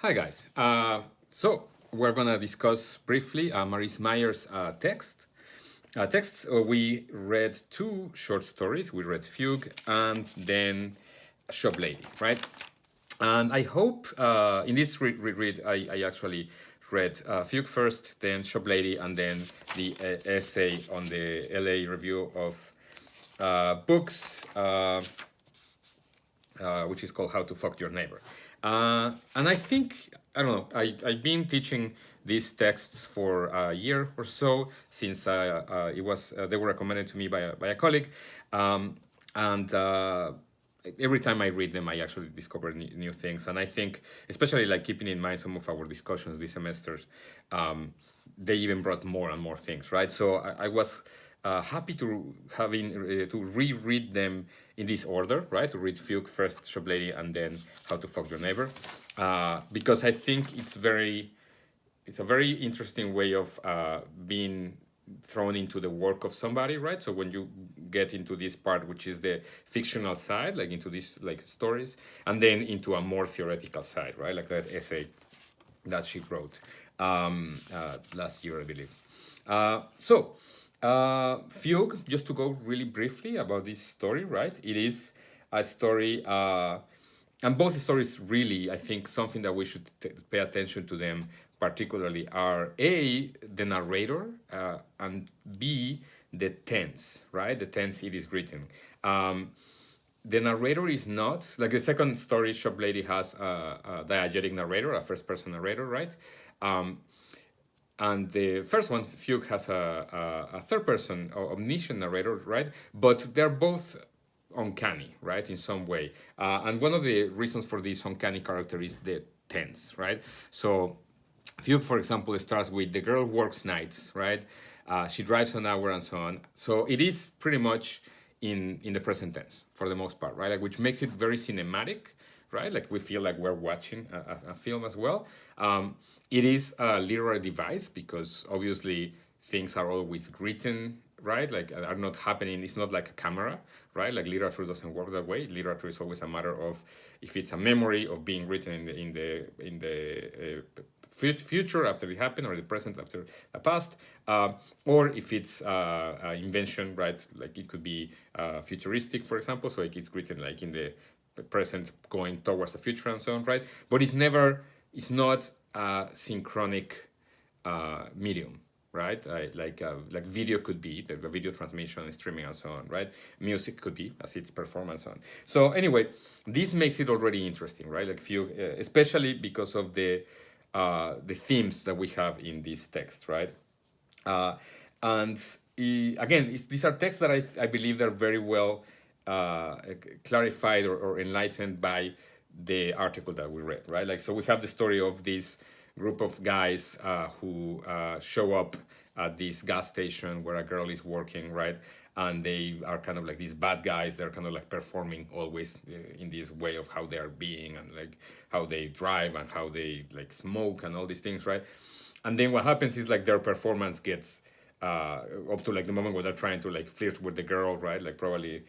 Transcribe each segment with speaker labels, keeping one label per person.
Speaker 1: Hi guys. So we're gonna discuss briefly Maryse Meyer's texts. We read two short stories. We read Fugue and then Shop Lady, right? And I hope in this read I actually read Fugue first, then Shop Lady, and then the essay on the LA Review of Books. Which is called How to Fuck Your Neighbor. And I think, I don't know, I've been teaching these texts for a year or so since they were recommended to me by a colleague. And every time I read them, I actually discover new things. And I think, especially like keeping in mind some of our discussions this semester, they even brought more and more things, right? So I was happy to to reread them in this order, right? To read Fugue first, Shop Lady, and then How to Fuck Your Neighbor, because I think it's a very interesting way of being thrown into the work of somebody, right? So when you get into this part, which is the fictional side, like into these like stories, and then into a more theoretical side, right? Like that essay that she wrote last year, I believe. Fugue, just to go really briefly about this story, right? It is a story, and both stories really, I think, something that we should pay attention to them particularly are A, the narrator, and B, the tense, right? The tense it is written. The narrator is not like the second story. Shop Lady has a diegetic narrator, a first person narrator, right? And the first one, Fugue, has a third person omniscient narrator, right? But they're both uncanny, right, in some way. And one of the reasons for this uncanny character is the tense, right? So Fugue, for example, starts with the girl works nights, right? She drives an hour and so on. So it is pretty much in the present tense for the most part, right? Like, which makes it very cinematic, right? Like we feel like we're watching a film as well. It is a literary device because obviously things are always written, right? Like are not happening. It's not like a camera, right? Like literature doesn't work that way. Literature is always a matter of if it's a memory of being written in the future after it happened or the present after the past, or if it's invention, right? Like it could be futuristic, for example, so like it's written like in the present going towards the future and so on, right? But it's not a synchronic medium, right? Like video could be the video transmission, streaming, and so on, right? Music could be as its performance on. So anyway, this makes it already interesting, right? Like few, especially because of the themes that we have in this text, right? Uh, and again, these are texts that I believe they're very well clarified or enlightened by the article that we read, right? Like, so we have the story of this group of guys who show up at this gas station where a girl is working, right? And they are kind of like these bad guys. They're kind of like performing always in this way of how they are being and like how they drive and how they like smoke and all these things, right? And then what happens is like their performance gets up to like the moment where they're trying to like flirt with the girl, right? Like probably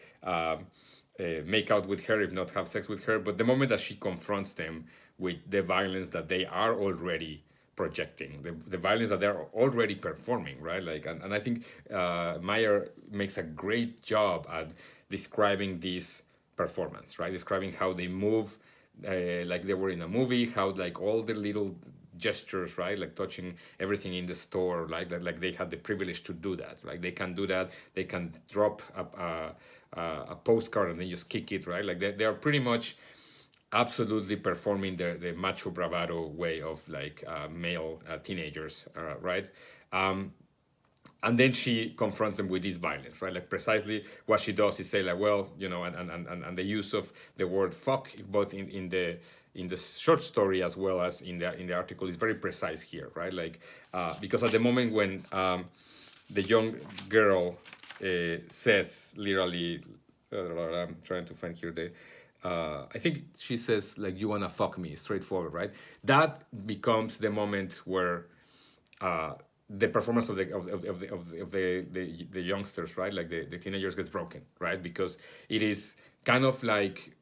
Speaker 1: make out with her, if not have sex with her. But the moment that she confronts them with the violence that they are already projecting, the violence that they're already performing, right? Like, and I think Meyer makes a great job at describing this performance, right? Describing how they move like they were in a movie, how like all the little gestures, right, like touching everything in the store, like that, like they had the privilege to do that. Like they can do that. They can drop a postcard and then just kick it, right? Like they are pretty much absolutely performing the macho bravado way of like male teenagers, right? And then she confronts them with this violence, right? Like precisely what she does is say like, well, you know, and the use of the word fuck, both in the short story as well as in the article, is very precise here, right? Like because at the moment when the young girl says literally, I'm trying to find here the. I think she says like, "You wanna fuck me?" Straightforward, right? That becomes the moment where the performance of the youngsters, right? Like the teenagers gets broken, right? Because it is kind of like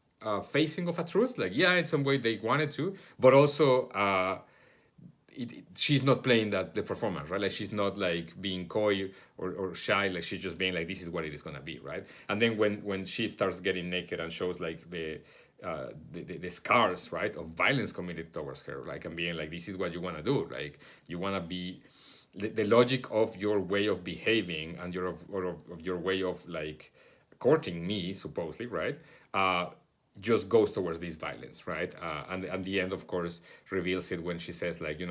Speaker 1: facing of a truth. Like, yeah, in some way they wanted to, but also she's not playing that the performance, right? Like she's not like being coy or shy. Like she's just being like, this is what it is gonna be, right? And then when she starts getting naked and shows like the scars, right, of violence committed towards her, like, and being like, this is what you want to do, like you want to be the logic of your way of behaving and of your way of like courting me supposedly, right, just goes towards this violence, right, and the end of course reveals it when she says like,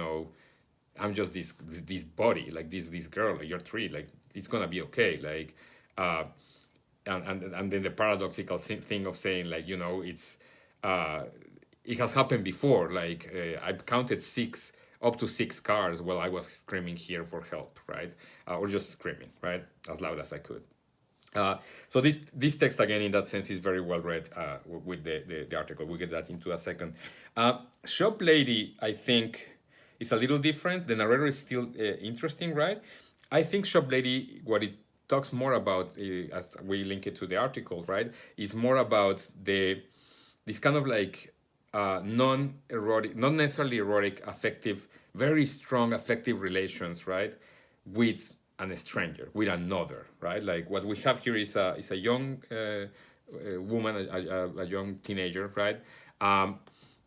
Speaker 1: I'm just this body, like this girl, like, you're three, like it's gonna be okay, like uh and then the paradoxical thing of saying like, it's uh it has happened before, like I've counted six, up to six cars while I was screaming here for help, right, or just screaming, right, as loud as I could. So this text again in that sense is very well read with the article. We'll get that into a second. Shop Lady, I think, is a little different. The narrator is still interesting, right? I think Shop Lady, what it talks more about, as we link it to the article, right, is more about this kind of like non-erotic, not necessarily erotic, affective, very strong affective relations, right, with a stranger, with another, right? Like what we have here is a young woman, a young teenager, right?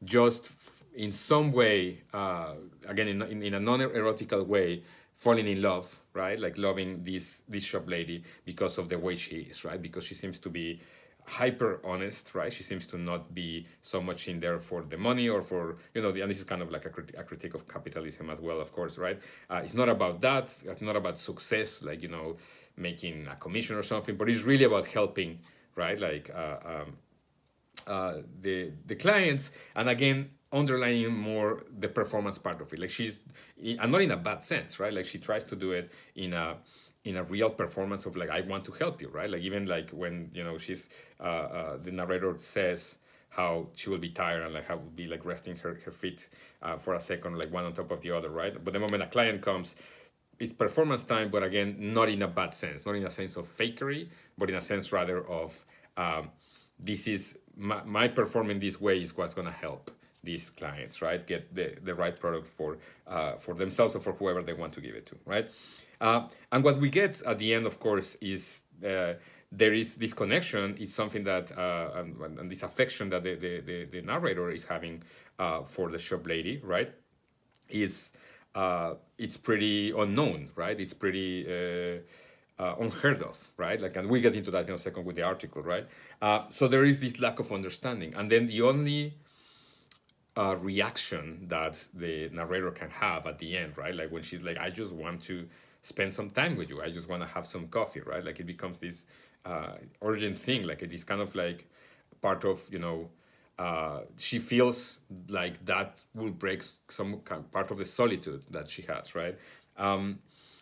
Speaker 1: Just in some way, again in a non-erotical way, falling in love, right? Like loving this shop lady because of the way she is, right? Because she seems to be hyper honest, right? She seems to not be so much in there for the money or for, and this is kind of like a critique of capitalism as well, of course, right? It's not about that. It's not about success, like, making a commission or something, but it's really about helping, right? Like the clients, and again underlining more the performance part of it, like she's, and not in a bad sense, right, like she tries to do it in a real performance of like, I want to help you, right, like even like when she's the narrator says how she will be tired and like how will be like resting her feet for a second, like one on top of the other, right, but the moment a client comes, it's performance time, but again not in a bad sense, not in a sense of fakery, but in a sense rather of this is my performing this way is what's going to help these clients, right, get the right product for themselves or for whoever they want to give it to, right. And what we get at the end, of course, is there is this connection, is something that and this affection that the narrator is having for the shop lady, right, is it's pretty unknown, right, it's pretty unheard of, right? Like, and we get into that in a second with the article, right? So there is this lack of understanding, and then the only reaction that the narrator can have at the end, right? Like when she's like, "I just want to spend some time with you. I just want to have some coffee," right? Like it becomes this urgent thing. Like it is kind of like part of she feels like that will break some part of the solitude that she has, right?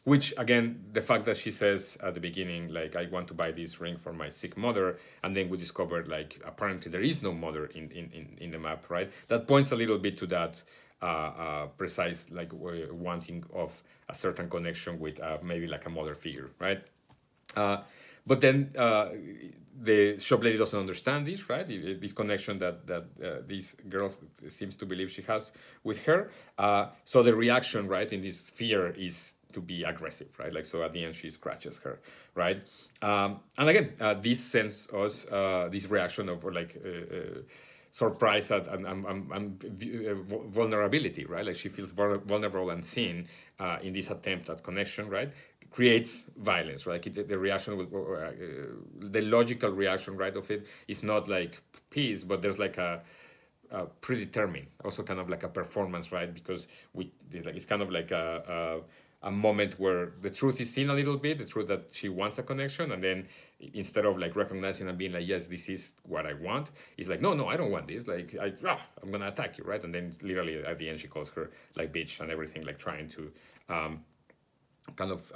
Speaker 1: Which again, the fact that she says at the beginning, like, I want to buy this ring for my sick mother, and then we discovered like apparently there is no mother in the map, right? That points a little bit to that precise like wanting of a certain connection with maybe like a mother figure, right? But then the shop lady doesn't understand this, right? This connection that this girl seems to believe she has with her. So the reaction, right, in this fear is to be aggressive, right? Like, so at the end she scratches her, right? And again, this sends us this reaction of like surprise and vulnerability, right? Like she feels vulnerable and seen in this attempt at connection, right? Creates violence, right? The reaction, the logical reaction, right, of it is not like peace, but there's like a predetermined, also kind of like a performance, right? Because it's kind of like a moment where the truth is seen a little bit, the truth that she wants a connection, and then instead of like recognizing and being like, yes, this is what I want, it's like, no, I don't want this, like I'm gonna attack you, right? And then literally at the end she calls her like bitch and everything, like trying to kind of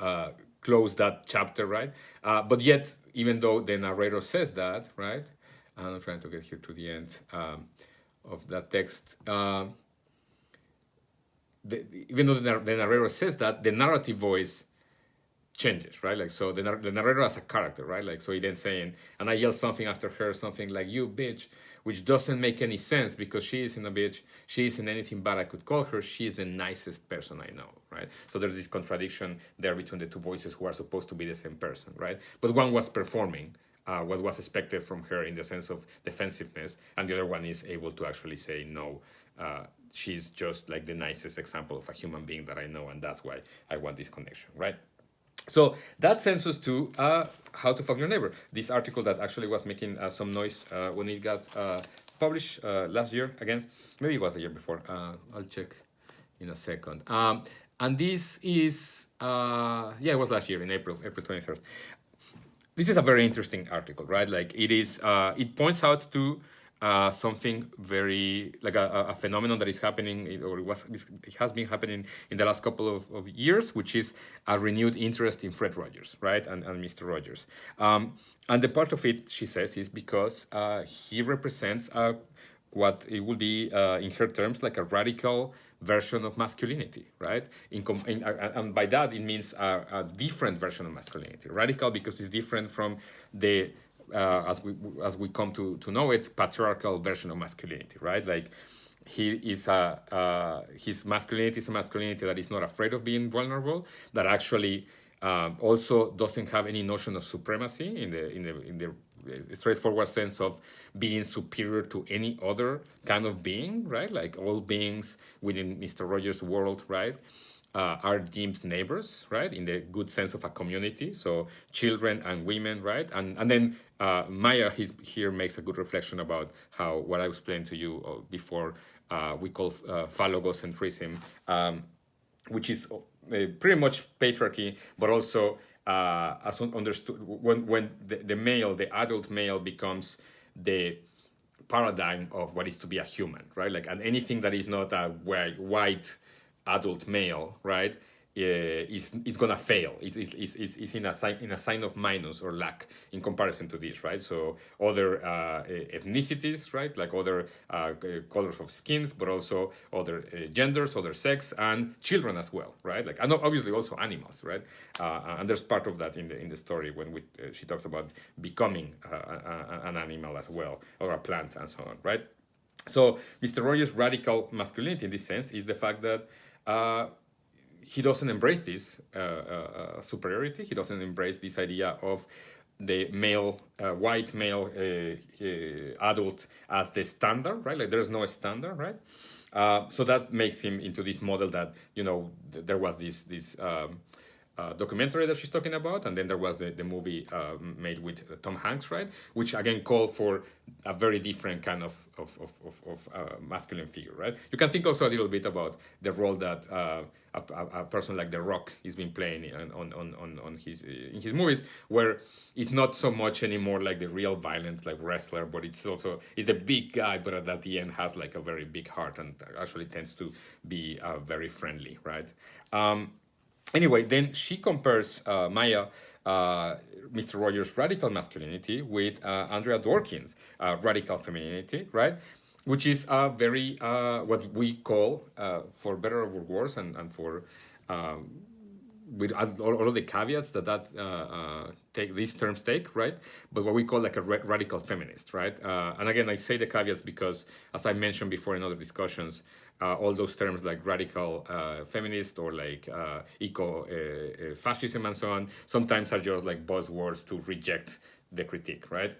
Speaker 1: close that chapter, right? But yet, even though the narrator says that, right? I'm trying to get here to the end of that text. Even though the narrator says that, the narrative voice changes, right? Like, so the narrator as a character, right? Like, so he then saying, and I yell something after her, something like, "You bitch," which doesn't make any sense because she isn't a bitch, she isn't anything bad I could call her, she's the nicest person I know, right? So there's this contradiction there between the two voices who are supposed to be the same person, right? But one was performing what was expected from her in the sense of defensiveness, and the other one is able to actually say, no, she's just like the nicest example of a human being that I know, and that's why I want this connection, right? So that sends us to How to Fuck Your Neighbor, this article that actually was making some noise when it got published last year. Again, maybe it was the year before. I'll check in a second. And this is, yeah, it was last year in April 23rd. This is a very interesting article, right? Like it is, it points out to something very like a phenomenon that is happening, or it has been happening in the last couple of years, which is a renewed interest in Fred Rogers, right, and Mr. Rogers. And the part of it, she says, is because he represents what it would be, in her terms, like a radical version of masculinity, right? And by that, it means a different version of masculinity. Radical because it's different from the, as we come to know it, patriarchal version of masculinity, right? Like he is his masculinity is a masculinity that is not afraid of being vulnerable, that actually also doesn't have any notion of supremacy in the straightforward sense of being superior to any other kind of being, right? Like all beings within Mr. Rogers' world, right, are deemed neighbors, right, in the good sense of a community. So children and women, right, and then Meijer here makes a good reflection about how what I explained to you before we call phallogocentrism, which is pretty much patriarchy, but also as understood when the male, the adult male, becomes the paradigm of what is to be a human, right? Like, and anything that is not a white adult male, right, is gonna fail. Is in a sign of minus or lack in comparison to this, right? So other ethnicities, right, like other colors of skins, but also other genders, other sex, and children as well, right? Like, and obviously also animals, right? And there's part of that in the story when she talks about becoming an animal as well, or a plant and so on, right? So Mr. Rogers' radical masculinity in this sense is the fact that he doesn't embrace this superiority. He doesn't embrace this idea of the male, white male adult as the standard, right? Like there's no standard, right? So that makes him into this model that, you know, there was this documentary that she's talking about, and then there was the movie made with Tom Hanks, right, which again called for a very different kind of masculine figure, right? You can think also a little bit about the role that a person like The Rock has been playing on his in his movies, where it's not so much anymore like the real violent like wrestler, but it's the big guy, but at the end has like a very big heart and actually tends to be very friendly, right? Anyway, then she compares Meijer, Mr. Rogers' radical masculinity with Andrea Dworkin's radical femininity, right? Which is very what we call, for better or worse, and for with all of the caveats that take these terms take, right? But what we call like a radical feminist, right? And again, I say the caveats because, as I mentioned before in other discussions, all those terms like radical feminist or like eco-fascism and so on sometimes are just like buzzwords to reject the critique, right?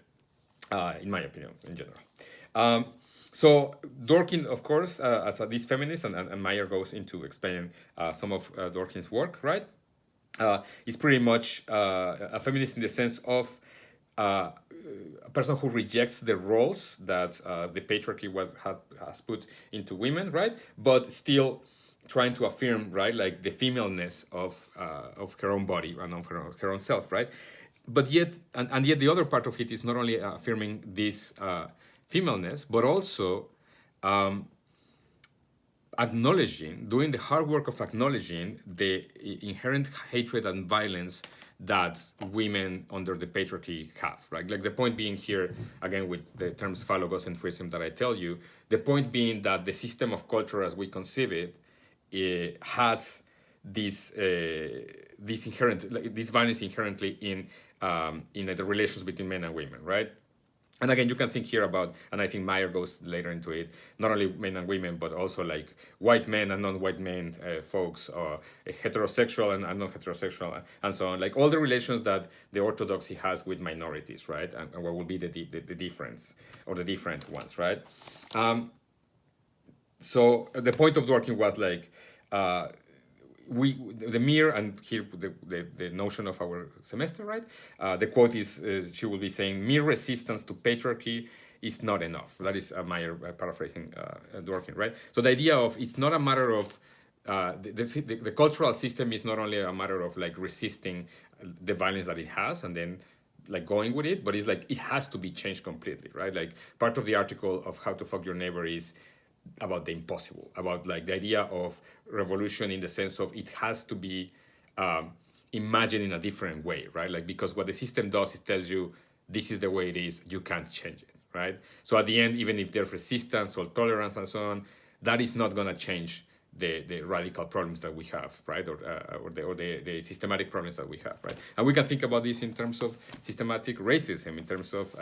Speaker 1: In my opinion, in general. So Dworkin, of course, as this feminist, and Meijer goes into explaining some of Dworkin's work, right? Is pretty much a feminist in the sense of a person who rejects the roles that the patriarchy has put into women, right? But still trying to affirm, right, like the femaleness of her own body and of her own self, right? But yet, and yet the other part of it is not only affirming this femaleness, but also doing the hard work of acknowledging the inherent hatred and violence that women under the patriarchy have, right? Like the point being here, again, with the terms phallogocentrism that I tell you, the point being that the system of culture as we conceive it has this inherent, like, this violence inherently in the relations between men and women, right? And again, you can think here about, and I think Meijer goes later into it, not only men and women, but also like white men and non-white men folks, or heterosexual and non-heterosexual, and so on. Like all the relations that the orthodoxy has with minorities, right? And what will be the difference, or the different ones, right? So the point of Dworkin was like, uh, the mere, and here the notion of our semester, right? The quote is, she will be saying, mere resistance to patriarchy is not enough. That is Meijer paraphrasing Dworkin, right? So the idea of, it's not a matter of the cultural system is not only a matter of like resisting the violence that it has and then like going with it, but it's like it has to be changed completely, right? Like part of the article of How to Fuck Your Neighbor is about the impossible, about like the idea of revolution in the sense of it has to be imagined in a different way, right? Like, because what the system does, it tells you this is the way it is, you can't change it, right? So at the end, even if there's resistance or tolerance and so on, that is not going to change the radical problems that we have, right? Or the systematic problems that we have, right? And we can think about this in terms of systematic racism, in terms of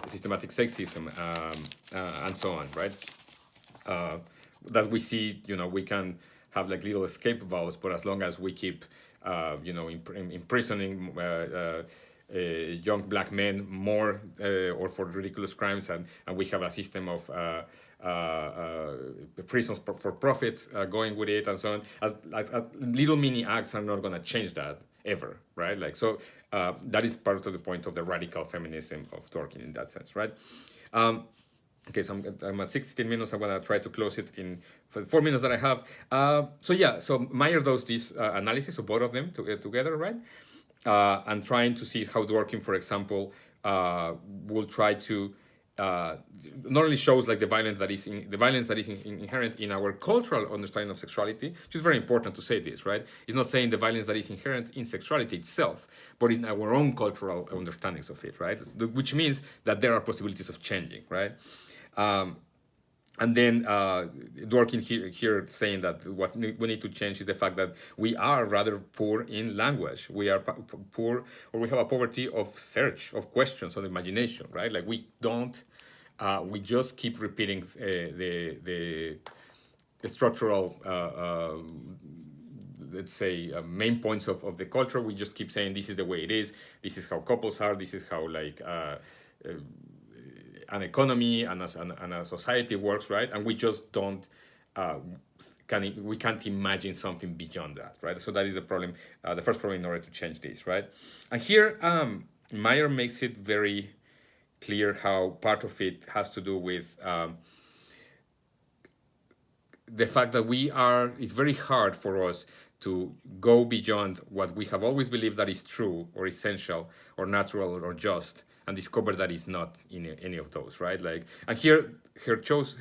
Speaker 1: systematic sexism, and so on, right? That we see, we can have like little escape valves, but as long as we keep, imprisoning young black men more, or for ridiculous crimes, and we have a system of prisons for profit going with it, and so on, as little mini acts are not going to change that ever, right? Like, so that is part of the point of the radical feminism of Dworkin in that sense, right? Okay, so I'm at 16 minutes. I'm gonna try to close it in for the 4 minutes that I have. So Meijer does this analysis of both of them together, right? And trying to see how Dworkin, for example, will try to not only shows like the violence that is inherent in our cultural understanding of sexuality, which is very important to say this, right? It's not saying the violence that is inherent in sexuality itself, but in our own cultural understandings of it, right? Which means that there are possibilities of changing, right? And then Dworkin here saying that what we need to change is the fact that we are rather poor in language. We are poor, or we have a poverty of search, of questions, of imagination, right? Like we don't, we just keep repeating the structural, let's say, main points of the culture. We just keep saying this is the way it is. This is how couples are. This is how like an economy and a society works, right? And we just don't we can't imagine something beyond that, right? So that is the problem, the first problem in order to change this, right? And here Meijer makes it very clear how part of it has to do with the fact that it's very hard for us to go beyond what we have always believed that is true or essential or natural or just, and discover that it's not in any of those, right? Like, and here her choice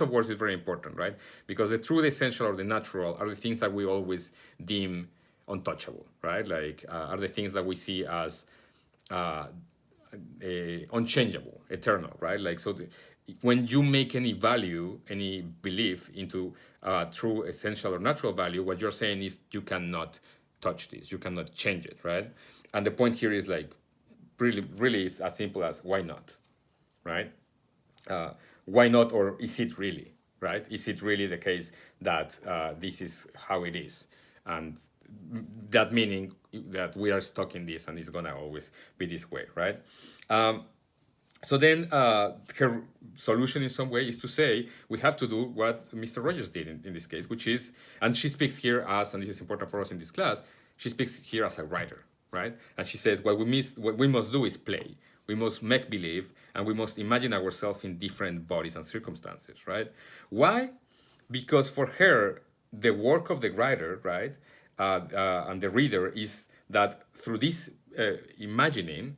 Speaker 1: of words is very important, right? Because the true, the essential, or the natural are the things that we always deem untouchable, right? Like, are the things that we see as unchangeable, eternal, right? Like, so when you make any value, any belief into true, essential, or natural value, what you're saying is you cannot touch this, you cannot change it, right? And the point here is like, really is as simple as why not, right? Why not, or is it really, right? Is it really the case that this is how it is? And that meaning that we are stuck in this and it's gonna always be this way, right? So then her solution in some way is to say we have to do what Mr. Rogers did in this case, which is, and she speaks here as, and this is important for us in this class, she speaks here as a writer, right? And she says what we must do is play. We must make believe, and we must imagine ourselves in different bodies and circumstances, right? Why? Because for her, the work of the writer, right, and the reader is that through this imagining,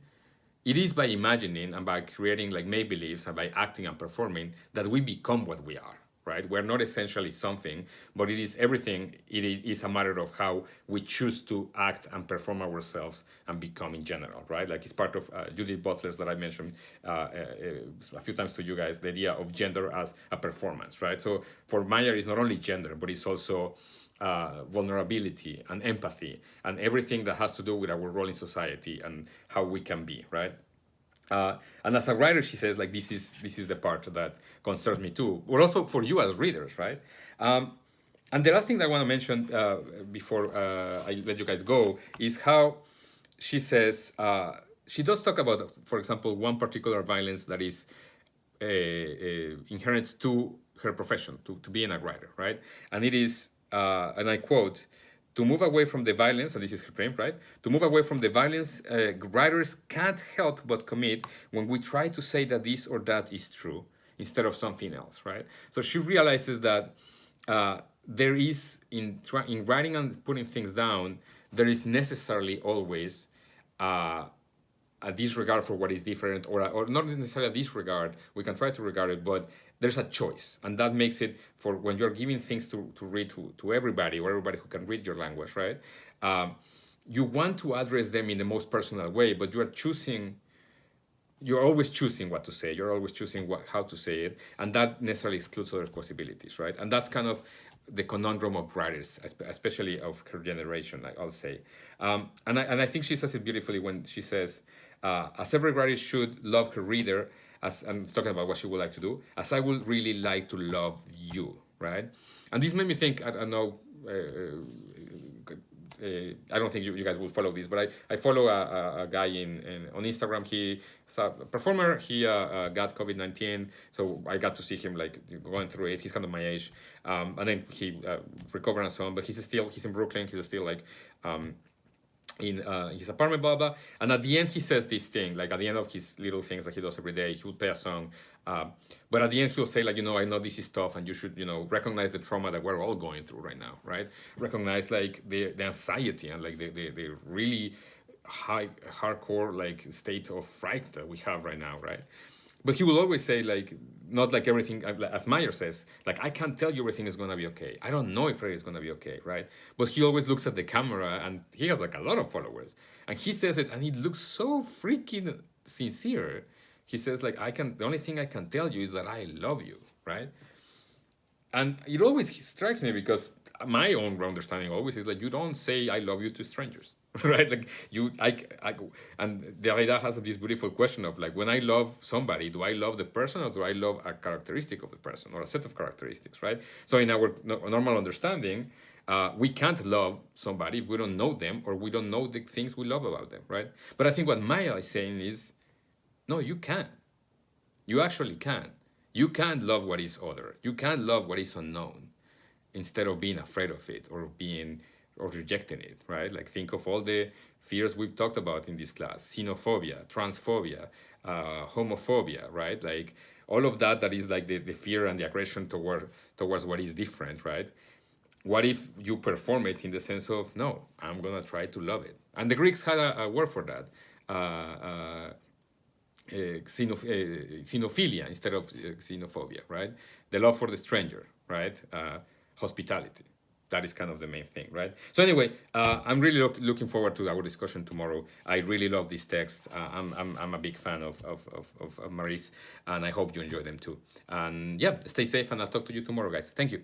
Speaker 1: it is by imagining and by creating like make-believes and by acting and performing that we become what we are, right? We're not essentially something, but it is everything. It is a matter of how we choose to act and perform ourselves and become in general, right? Like it's part of Judith Butler's that I mentioned a few times to you guys, the idea of gender as a performance, right? So for Meijer, it's not only gender, but it's also vulnerability and empathy and everything that has to do with our role in society and how we can be, right? And as a writer, she says like this is the part that concerns me too, or also for you as readers, right? And the last thing that I want to mention before I let you guys go is how she says she does talk about, for example, one particular violence that is inherent to her profession, to being a writer, right? And it is, and I quote, to move away from the violence, and this is her dream, right? To move away from the violence, writers can't help but commit when we try to say that this or that is true instead of something else, right? So she realizes that there is, in writing and putting things down, there is necessarily always a disregard for what is different, or not necessarily a disregard. We can try to regard it, but there's a choice, and that makes it, for when you're giving things to read to everybody, or everybody who can read your language, right? You want to address them in the most personal way, but you're always choosing what to say. You're always choosing how to say it, and that necessarily excludes other possibilities, right? And that's kind of the conundrum of writers, especially of her generation, I'll say. And I think she says it beautifully when she says, as every writer should love her reader, as I'm talking about what she would like to do, as I would really like to love you, right? And this made me think, I don't know, I don't think you guys will follow this, but I follow a guy on Instagram. He's a performer. He got COVID-19, so I got to see him like going through it. He's kind of my age, and then he recovered and so on. But he's in Brooklyn. He's still like in his apartment, blah, blah. And at the end, he says this thing, like at the end of his little things that he does every day, he will play a song. But at the end, he'll say, like, I know this is tough, and you should, recognize the trauma that we're all going through right now, right? Recognize, like, the anxiety and, like, the really hardcore, like, state of fright that we have right now, right? But he will always say, like, not like everything, as Meijer says, like, I can't tell you everything is going to be okay. I don't know if everything is going to be okay, right? But he always looks at the camera, and he has, like, a lot of followers. And he says it, and he looks so freaking sincere. He says, like, the only thing I can tell you is that I love you, right? And it always strikes me because my own understanding always is like, you don't say I love you to strangers, right? Like and the idea has this beautiful question of like, when I love somebody, do I love the person or do I love a characteristic of the person or a set of characteristics, right? So in our normal understanding, we can't love somebody if we don't know them or we don't know the things we love about them, right? But I think what Maya is saying is, no, you can. You actually can. You can't love what is other. You can't love what is unknown instead of being afraid of it or rejecting it, right? Like think of all the fears we've talked about in this class: xenophobia, transphobia, homophobia, right? Like all of that is like the fear and the aggression towards what is different, right? What if you perform it in the sense of, no, I'm gonna try to love it? And the Greeks had a word for that. Xenophilia instead of xenophobia, right? The love for the stranger, right? Hospitality. That is kind of the main thing, right? So anyway, I'm really looking forward to our discussion tomorrow. I really love this text. I'm a big fan of Maryse, and I hope you enjoy them too. And yeah, stay safe, and I'll talk to you tomorrow, guys. Thank you.